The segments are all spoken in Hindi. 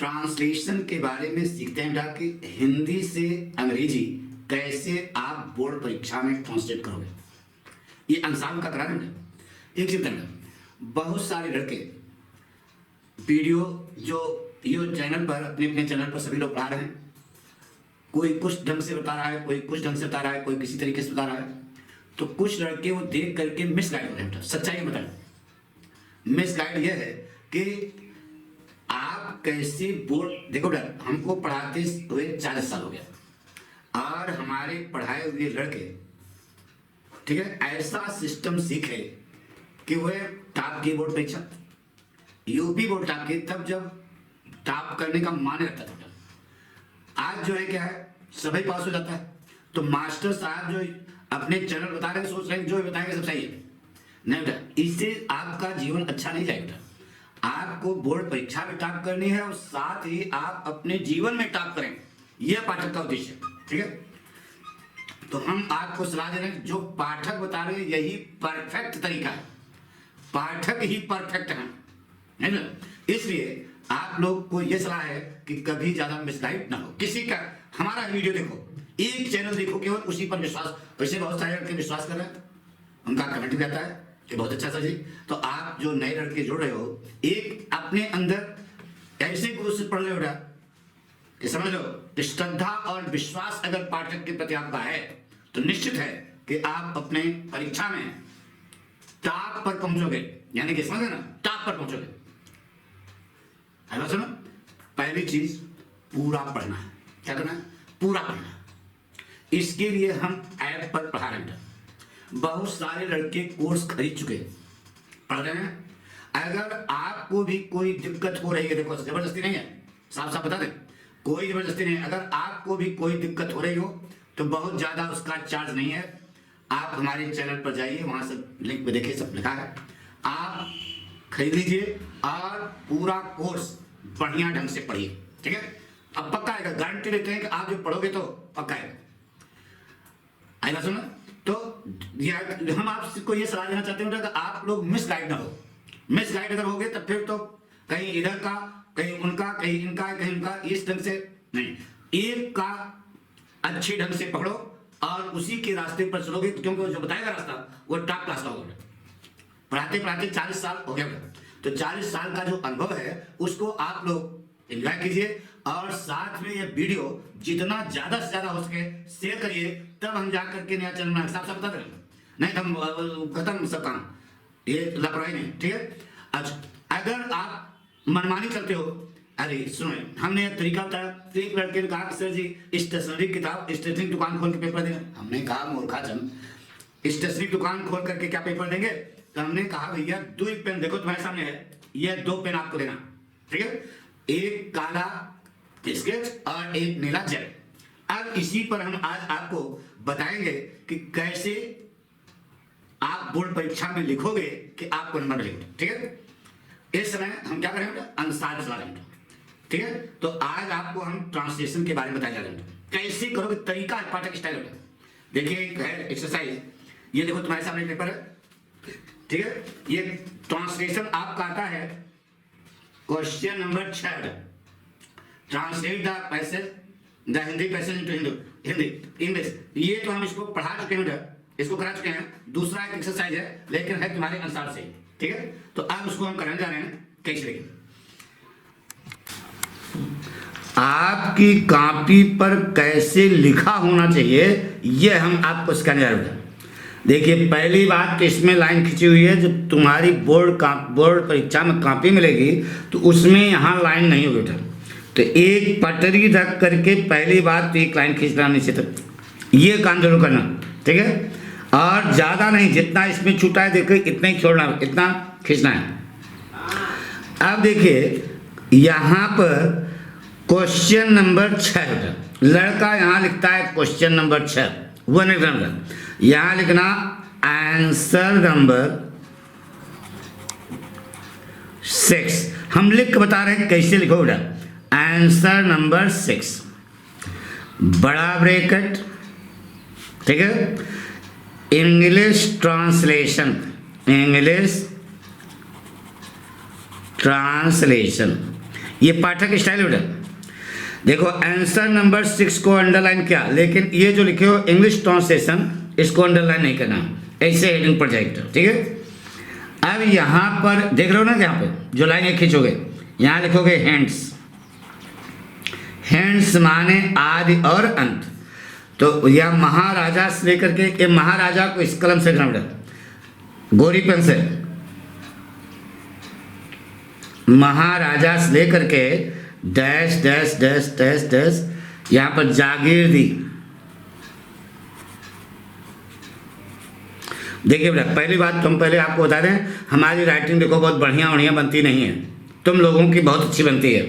ट्रांसलेशन के बारे में सीखते हैं कि हिंदी से अंग्रेजी कैसे आप बोर्ड परीक्षा में ट्रांसलेट करोगे। ये अंसाम का करा रहे हैं। एक चीज बहुत सारे लड़के वीडियो जो ये चैनल पर अपने चैनल पर सभी लोग पढ़ा रहे हैं। कोई कुछ ढंग से बता रहा है, कोई कुछ ढंग से बता रहा है, कोई किसी तरीके से बता रहा है। तो कुछ लड़के वो देख करके मिसगाइड हो रहे हैं। सच्चाई बताएं, मिसगाइड ये है कि आप कैसे बोर्ड देखो। हमको पढ़ाते हुए 40 साल हो गया और हमारे पढ़ाए हुए लड़के ठीक है ऐसा सिस्टम सीखे कि वह टॉप की बोर्ड परीक्षा यूपी बोर्ड टॉप की तब जब टॉप करने का माने रखता था। आज जो है क्या है सभी पास हो जाता है। तो मास्टर साहब जो अपने चैनल बता रहे हैं सोच रहे हैं जो बताएंगे सब सही है। नहीं बेटा, इससे आपका जीवन अच्छा नहीं जाएगा। आपको बोर्ड परीक्षा में टॉप करनी है और साथ ही आप अपने जीवन में टॉप करें, यह पाठक का उद्देश्य है। ठीक है, तो हम आपको सलाह दे रहे हैं जो पाठक बता रहे हैं यही परफेक्ट तरीका है। पाठक ही परफेक्ट है ना। इसलिए आप लोग को यह सलाह है कि कभी ज्यादा मिसगाइड ना हो किसी का। हमारा वीडियो देखो, एक चैनल देखो, केवल उसी पर विश्वास। वैसे बहुत सारे लड़के विश्वास कर रहे हैं, उनका कमेंट भी आता है कि बहुत अच्छा सर जी। तो आप जो नए लड़के जुड़ रहे हो, एक अपने अंदर ऐसे गुरु से पढ़ रहे हो कि समझ लो श्रद्धा और विश्वास अगर पाठक के प्रति आपका है तो निश्चित है कि आप अपने परीक्षा में टॉप पर पहुंचोगे। यानी कि समझ ना, टॉप पर पहुंचोगे। है सुनो, पहली चीज पूरा पढ़ना है। क्या करना है? पूरा पढ़ना है। इसके लिए हम ऐप पर पढ़ा रहे हैं। बहुत सारे लड़के कोर्स खरीद चुके पढ़ रहे हैं। अगर आपको भी कोई दिक्कत हो रही है, देखो जबरदस्ती नहीं है, साफ साफ बता दें, कोई जबरदस्ती नहीं है। अगर आपको भी कोई दिक्कत हो रही हो तो बहुत ज्यादा उसका चार्ज नहीं है। आप हमारे चैनल पर जाइए, वहां से लिंक पे देखिए सब लिखा है, आप खरीद लीजिए और पूरा कोर्स बढ़िया ढंग से पढ़िए। ठीक है, अब पक्का आएगा, गारंटी देते हैं कि आप जो पढ़ोगे तो पक्का आएगा। सुनो, तो हम आपको ये सलाह देना चाहते हैं कि आप लोग मिसगाइड ना हो। मिसगाइड अगर होगे तब फिर तो कहीं इधर का, कहीं उनका, कहीं इनका, कहीं उनका, इस ढंग से नहीं। एक का अच्छे ढंग से पकड़ो और उसी के रास्ते पर चलोगे, क्योंकि जो बताएगा रास्ता वो टॉप क्लास का होगा। पढ़ाते पढ़ाते 40 साल हो गया, तो 40 साल का जो अनुभव है उसको आप लोग एंजॉय कीजिए और साथ में ये वीडियो जितना ज्यादा से ज्यादा हो सके शेयर करिए। तब हम जाकर के नया चैनल में साफ साफ बता दें, नहीं तो हम खत्म सब काम, ये लापरवाही नहीं। ठीक है, अच्छा अगर आप मनमानी करते हो, अरे सुनो, हमने तरीका बताया। एक लड़के ने कहा कि सर जी स्टेशनरी किताब स्टेशनरी दुकान खोल के पेपर देंगे। हमने कहा मूर्खाचंद, स्टेशनरी दुकान खोल करके क्या पेपर देंगे? तो हमने कहा भैया 2 पेन देखो तुम्हारे सामने है, ये 2 पेन आपको देना। ठीक है, एक काला स्केच और एक नीला जेल। अब इसी पर हम आज आपको बताएंगे कि कैसे आप बोर्ड परीक्षा में लिखोगे कि आपको नंबर मिलेंगे। ठीक है, इस समय हम क्या करेंगे? अंसार चला लेंगे। ठीक है, तो आज आपको हम ट्रांसलेशन के बारे में बताया जाएगा, कैसे करोगे, तरीका है, पाठक स्टाइल होगा। देखिए एक है एक्सरसाइज, ये देखो तुम्हारे सामने पेपर है। ठीक है, ये ट्रांसलेशन आपका आता है question number 6, translate the passage the Hindi passage into Hindi English. ये तो हम इसको पढ़ा चुके हैं, इसको करा चुके हैं। दूसरा एक एक्सरसाइज है, लेकिन है तुम्हारे अनुसार से। ठीक है, तो अब उसको हम करने जा रहे हैं। कैसे देखिए, आपकी कॉपी पर कैसे लिखा होना चाहिए ये हम आपको सिखाने जा रहे हैं। देखिए पहली बात तो इसमें लाइन खींची हुई है, जब तुम्हारी बोर्ड परीक्षा में कॉपी मिलेगी तो उसमें यहाँ लाइन नहीं होगी बेटा। तो एक पटरी रख करके पहली बात तो एक लाइन खींचना नीचे तक, ये काम जरूर करना। ठीक है, और ज़्यादा नहीं, जितना इसमें छूटा है देखिए इतना ही छोड़ना, इतना खींचना है। अब देखिए यहाँ पर क्वेश्चन नंबर 6, लड़का यहाँ लिखता है क्वेश्चन नंबर 6, वो नहीं लिखना, यहाँ लिखना आंसर नंबर 6। हम लिख के बता रहे हैं कैसे लिखो बेटा। आंसर नंबर 6, बड़ा ब्रैकेट, ठीक है, इंग्लिश ट्रांसलेशन, इंग्लिश ट्रांसलेशन, ये पाठक स्टाइल बेटा। देखो आंसर नंबर 6 को अंडरलाइन किया, लेकिन ये जो लिखे हो इंग्लिश ट्रांसलेशन इसको अंडरलाइन नहीं करना, ऐसे हेडिंग पर जाएगा, ठीक है। अब यहाँ पर देख रहे हो ना, यहाँ पे जो लाइन खींचोगे यहाँ लिखोगे हैंड्स। हैंड्स माने आदि और अंत। तो यह महाराजा से लेकर के, ये महाराजा को इस कलम से लिखना, गोरी पेन से, महाराजा से लेकर के dash dash dash dash dash यहाँ पर जागीर दी। देखिए बेटा, पहली बात तुम पहले आपको बता दें, हमारी राइटिंग देखो बहुत बढ़िया बनती नहीं है, तुम लोगों की बहुत अच्छी बनती है।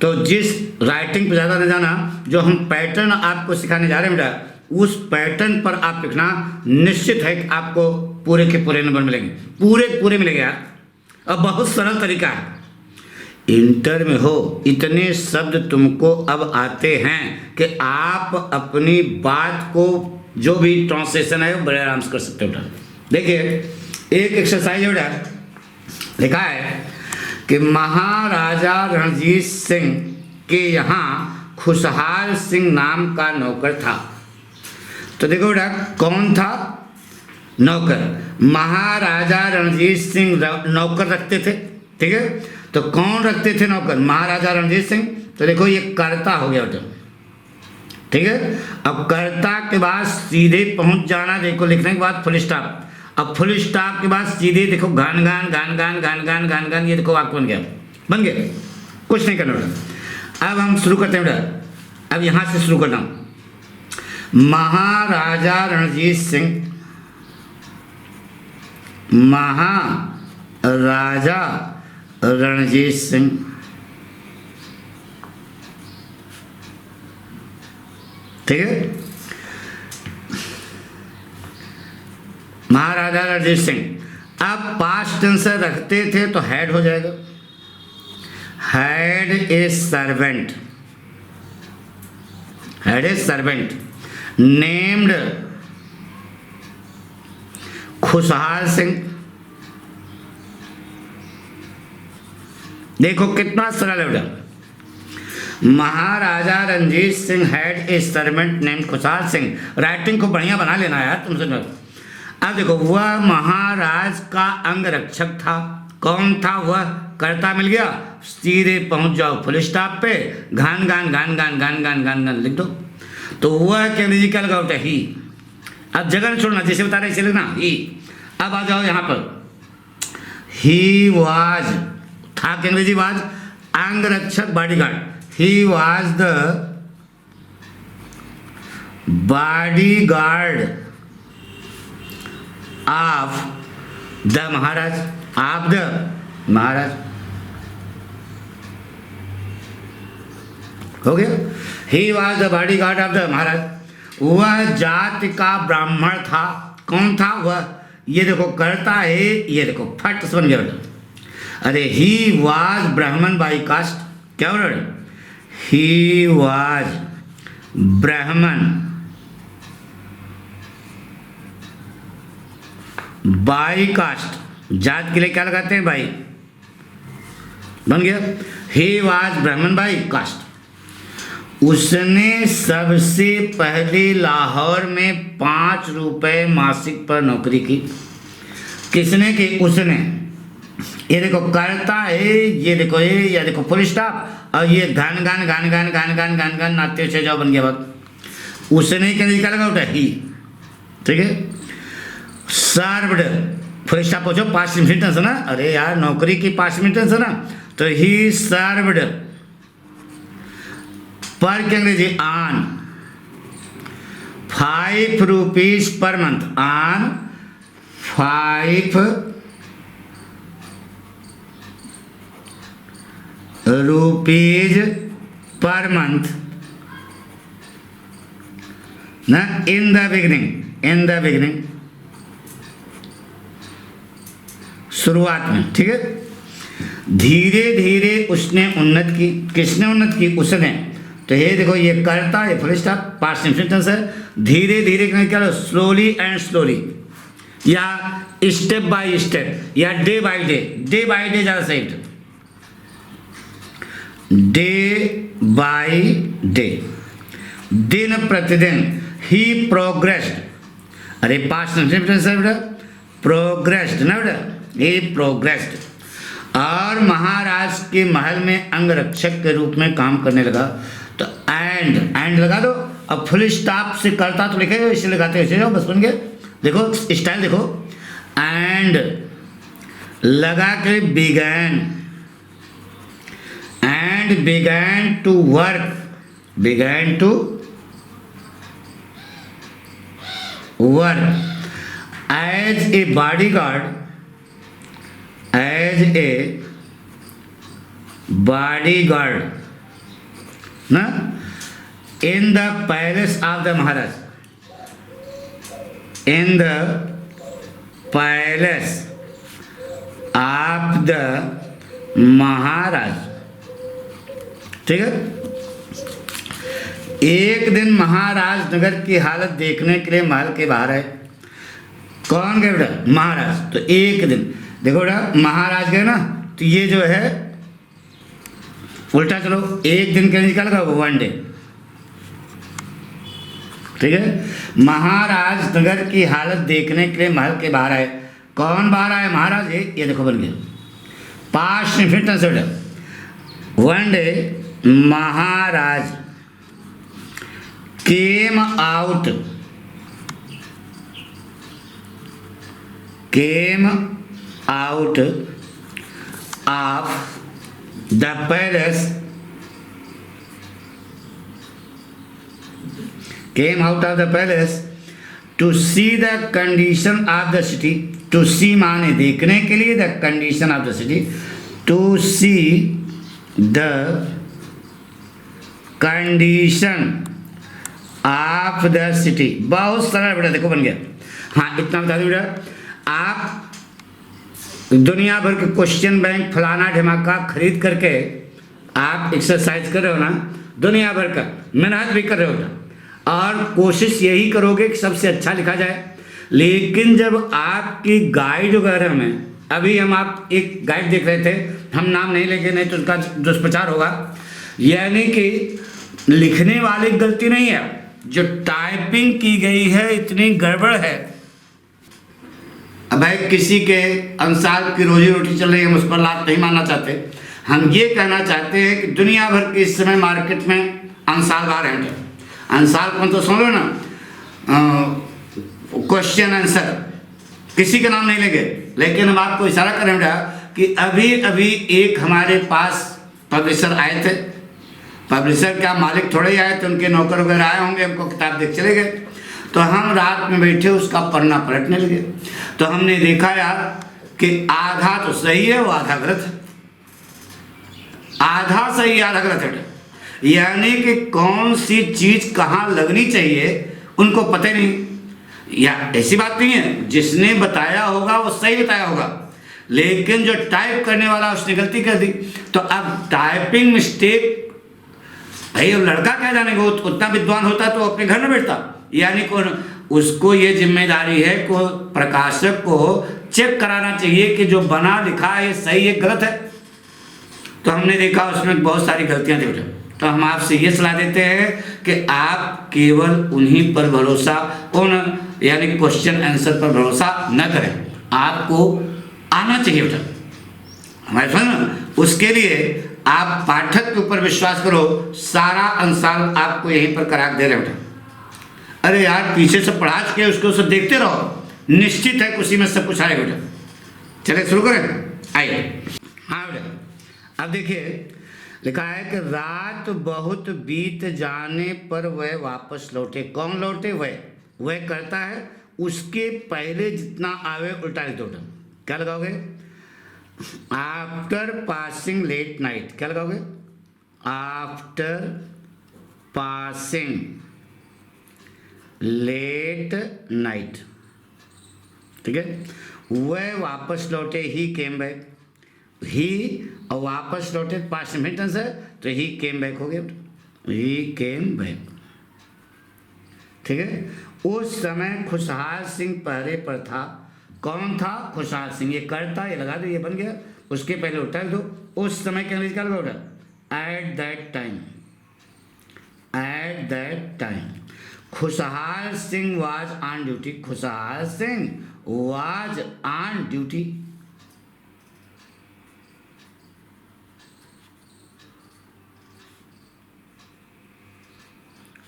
तो जिस राइटिंग पे ज़्यादा न जाना, जो हम पैटर्न आपको सिखाने जा रहे हैं बेटा, उस पैटर्न पर आप लिखना, निश्चित है कि आपको पूरे के पूरे नंबर मिलेंगे, पूरे मिलेंगे यार। अब बहुत सरल तरीका है, इंटर में हो इतने शब्द तुमको अब आते हैं कि आप अपनी बात को जो भी ट्रांसलेशन है वो बड़े आराम से कर सकते हो। देखिए एक एक्सरसाइज बेटा लिखा है कि महाराजा रणजीत सिंह के यहाँ खुशहाल सिंह नाम का नौकर था। तो देखो बेटा कौन था नौकर, महाराजा रणजीत सिंह नौकर रखते थे, ठीक है। तो कौन रखते थे नौकर, महाराजा रणजीत सिंह। तो देखो ये कर्ता हो गया बेटा, ठीक है। अब कर्ता के बाद सीधे पहुंच जाना, देखो लिखने के बाद फुल स्टॉप। अब फुल स्टॉप के बाद सीधे देखो गान गान गान गान गान गान गान गान, ये देखो वाक्य बन गया, कुछ नहीं करना बेटा। अब हम शुरू करते हैं बेटा, अब यहां से शुरू करना। महाराजा रणजीत सिंह, महाराजा रणजीत सिंह, ठीक है। महाराजा रणजीत सिंह। अब पास्ट टेंस रखते थे तो हैड हो जाएगा, had a servant, had a servant named Khushhal Singh. देखो कितना सरल है बेटा, Maharaja Ranjit Singh had a servant named Khushhal Singh. Writing को बढ़िया बना लेना यार तुमसे। अब देखो वह महाराज का अंगरक्षक था, कौन था वह, कर्ता मिल गया, सीधे पहुंच जाओ फुल स्टॉप पे, घान गान गान गान गान गान गान गान लिख दो। तो वह के अंग्रेजी क्या लगा होता है ही। अब जगह नहीं छोड़ना, जैसे बता रहे इसे लिखना ही। अब आ जाओ यहाँ पर, ही वाज था कि अंग्रेजी वाज, अंगरक्षक bodyguard, he was the bodyguard of the Maharaj, of the Maharaj, हो गया। He was the bodyguard of the Maharaj. वह जाति का ब्राह्मण था, कौन था वह, ये देखो करता है, ये देखो फट से बन गया बेटा। अरे ही वॉज ब्राह्मण बाई कास्ट, क्या बोल रहे, ही वॉज ब्राह्मण बाई कास्ट, जात के लिए क्या लगाते हैं बाई, बन गया। ही वाज ब्राह्मण बाई कास्ट। उसने सबसे पहले लाहौर में 5 रुपए मासिक पर नौकरी की। किसने की, उसने। ये देखो करता है, ये देखो ये देखो फुल स्टॉप, और ये गान गान गान गान गान गान गान गान नाते से जाओ, बन गया बात। उसने के लिए क्या लगा उठा ही, ठीक है। सर्वड फुल स्टॉप पहुंचो, 5 मिनट है ना, अरे यार नौकरी की 5 मिनट है ना, तो ही सर्वड पर के Angrezi on 5 rupees per month, on 5 rupees per month ना, in the beginning, in the beginning, शुरुआत में, ठीक है। धीरे धीरे उसने उन्नत की, किसने उन्नत की, उसने। तो ये देखो ये करता, ये फुल स्टॉप, पास्ट सेंटेंस है। धीरे धीरे क्या, स्लोली एंड स्लोली, या स्टेप बाय स्टेप, या day by day, day by day ज़्यादा सही। डे बाय डे, दिन प्रतिदिन। ही प्रोग्रेस्ड, अरे पास्ट टेंस है बेटा, प्रोग्रेस्ड ना बेटा, ही प्रोग्रेस्ड। और महाराज के महल में अंगरक्षक के रूप में काम करने लगा। तो एंड लगा दो। अब फुल स्टॉप से करता तो लिखे, इसे लगाते ऐसे जाओ, बस बन गया। देखो स्टाइल देखो, एंड लगा के began to work as a bodyguard ना in the palace of the Maharaj, in the palace of the Maharaj. ठीक है। एक दिन महाराज नगर की हालत देखने के लिए महल के बाहर आए। कौन गए बेटा? महाराज। तो एक दिन देखो बेटा, महाराज गए ना, तो ये जो है उल्टा चलो, एक दिन के निकाल का वन डे। ठीक है। महाराज नगर की हालत देखने के लिए महल के बाहर आए। कौन बाहर आए? महाराज। ये देखो बन गया पास्ट इंफिनिट बेटा। One day Maharaj came out of the palace, to see the condition of the city. To see माने देखने के लिए, the condition of the city, to see the condition of the city. बहुत सरल बेटा, देखो बन गया। हाँ इतना बता दो बेटा, आप दुनिया भर के क्वेश्चन बैंक फलाना ढिमाका खरीद करके आप एक्सरसाइज कर रहे हो ना, दुनिया भर का मेहनत भी कर रहे हो बेटा, और कोशिश यही करोगे कि सबसे अच्छा लिखा जाए। लेकिन जब आपकी गाइड वगैरह में, अभी हम आप एक गाइड देख रहे थे, हम नाम नहीं लेंगे नहीं तो उसका दुष्प्रचार होगा, यानी कि लिखने वाले की गलती नहीं है, जो टाइपिंग की गई है इतनी गड़बड़ है। अब भाई किसी के अनुसार की रोजी रोटी चल रही है, हम उस पर लाभ नहीं मानना चाहते। हम ये कहना चाहते हैं कि दुनिया भर के इस समय मार्केट में अंसार बाहर हैं। अंसार कौन तो सुन लो ना, क्वेश्चन आंसर, किसी का नाम नहीं लेंगे, लेकिन हम आपको इशारा करें बेटा कि अभी अभी एक हमारे पास पब्लिशर आए थे। पब्लिशर क्या मालिक थोड़े ही आए थे, उनके नौकर वगैरह आए होंगे, हमको किताब देख चले गए। तो हम रात में बैठे उसका पन्ना पलटने लगे, तो हमने देखा यार कि आधा तो सही है, वो आधा गलत है। आधा सही आधा गलत है, यानी कि कौन सी चीज कहाँ लगनी चाहिए उनको पता ही नहीं। या ऐसी बात नहीं है, जिसने बताया होगा वो सही बताया होगा, लेकिन जो टाइप करने वाला उसने गलती कर दी। तो अब टाइपिंग मिस्टेक, भाई लड़का क्या जाने को, उतना विद्वान होता तो अपने घर में बैठता। यानी कौन, उसको ये जिम्मेदारी है को प्रकाशक को चेक कराना चाहिए कि जो बना लिखा है ये सही है गलत है। तो हमने देखा उसमें बहुत सारी गलतियां थी बेटा। तो हम आपसे ये सलाह देते हैं कि आप केवल उन्हीं पर भरोसा, उन यानी क्वेश्चन आंसर पर भरोसा न करें, आपको आना चाहिए बेटा हमारे साथ। उसके लिए आप पाठक के ऊपर विश्वास करो, सारा आंसर आपको यहीं पर करा दे रहे बेटा। अरे यार पीछे से पढ़ा के उसको सब देखते रहो, निश्चित है उसी में सब कुछ आएगा बेटा। चले शुरू करें, आइए। हाँ बेटा, अब देखिए लिखा है कि रात बहुत बीत जाने पर वह वापस लौटे। कौन लौटे? वह करता है, उसके पहले जितना आवे उल्टा लिख दो। क्या लगाओगे? After passing late night. क्या लगाओगे? After passing late night. ठीक है। वह वापस लौटे, ही केम बैक। ही और वापस लौटे पास्ट इंफिनिट है, तो ही केम बैक हो गया, ही केम बैक। ठीक है। उस समय खुशहाल सिंह पहरे पर था। कौन था? खुशहाल सिंह। ये करता, ये लगा दो, ये बन गया। उसके पहले उठा दो। उस समय के अंग्रेजी क्या लगा? एट दैट टाइम खुशहाल सिंह वाज ऑन ड्यूटी। खुशहाल सिंह वाज ऑन ड्यूटी।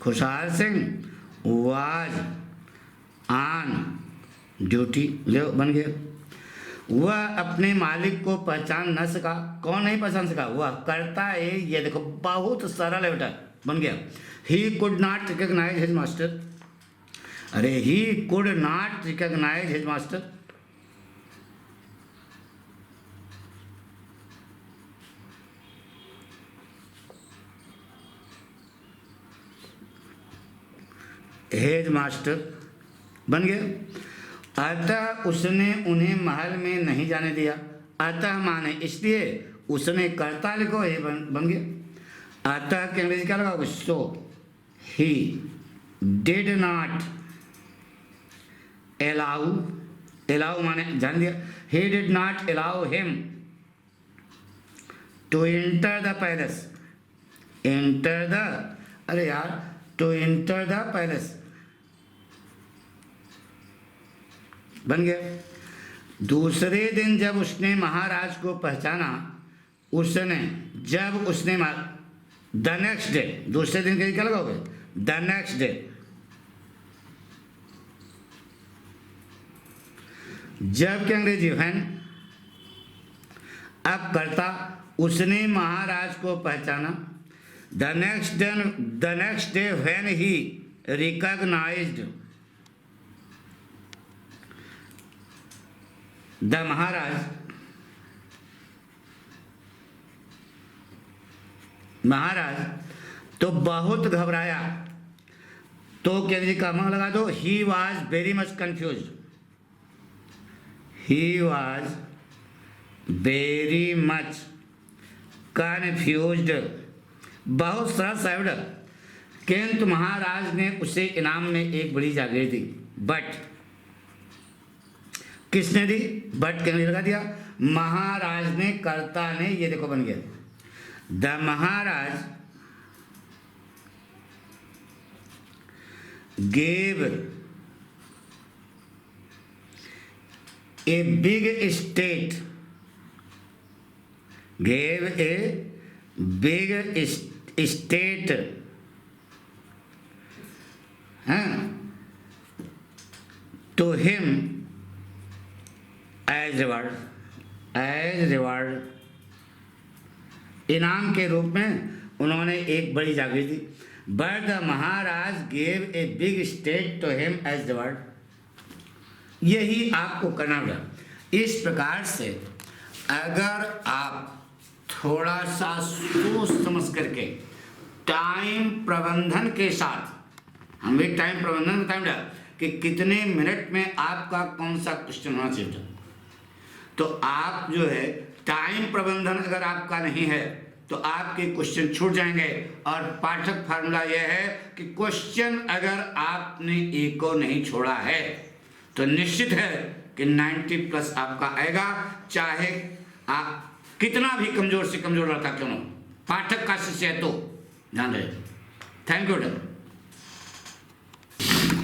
खुशहाल सिंह वाज ऑन ड्यूटी। ले बन गया। वह अपने मालिक को पहचान न सका। कौन नहीं पहचान सका? वह करता है। ये देखो बहुत सरल है बेटा, बन गया। He could not recognise his master. अरे he could not recognise his master. His master बन गया। अतः उसने उन्हें महल में नहीं जाने दिया। अतः माने इसलिए उसने कर्ता लिखो, हे बन गया। अतः के अंग्रेजी क्या लगाओगे? So he did not allow माने जान दिया। He did not allow him to enter the palace. Enter the, अरे यार, टू एंटर द पैलेस बन गया। दूसरे दिन जब उसने महाराज को पहचाना, जब उसने द नेक्स्ट डे, दूसरे दिन के क्या लगाओगे? The next day. जब के अंग्रेजी व्हेन। अब करता, उसने महाराज को पहचाना। The next day when he recognised the Maharaj तो बहुत घबराया। तो क्या का मन लगा दो। He was very much confuse. He was very much confused. बहुत सरल शब्द, किंतु महाराज ने उसे इनाम में एक बड़ी जागीर दी। बट किसने दी? बट कहने लगा दिया। महाराज ने, कर्ता ने, ये देखो बन गया। The Maharaj gave a big state, gave a big state to him as reward. इनाम के रूप में उन्होंने एक बड़ी जागीर दी। But the Maharaj gave a big state to him as reward. यही आपको करना होगा। इस प्रकार से अगर आप थोड़ा सा सोच समझ करके टाइम प्रबंधन के साथ, हम एक टाइम प्रबंधन बताएंगे कि कितने मिनट में आपका कौन सा क्वेश्चन होना चाहिए, तो आप जो है टाइम प्रबंधन अगर आपका नहीं है तो आपके क्वेश्चन छूट जाएंगे। और पाठक फार्मूला यह है कि क्वेश्चन अगर आपने एक को नहीं छोड़ा है तो निश्चित है कि 90+ आपका आएगा, चाहे आप कितना भी कमजोर से कमजोर लड़का क्यों हो, पाठक का शिष्य है तो ध्यान रहे। Thank you.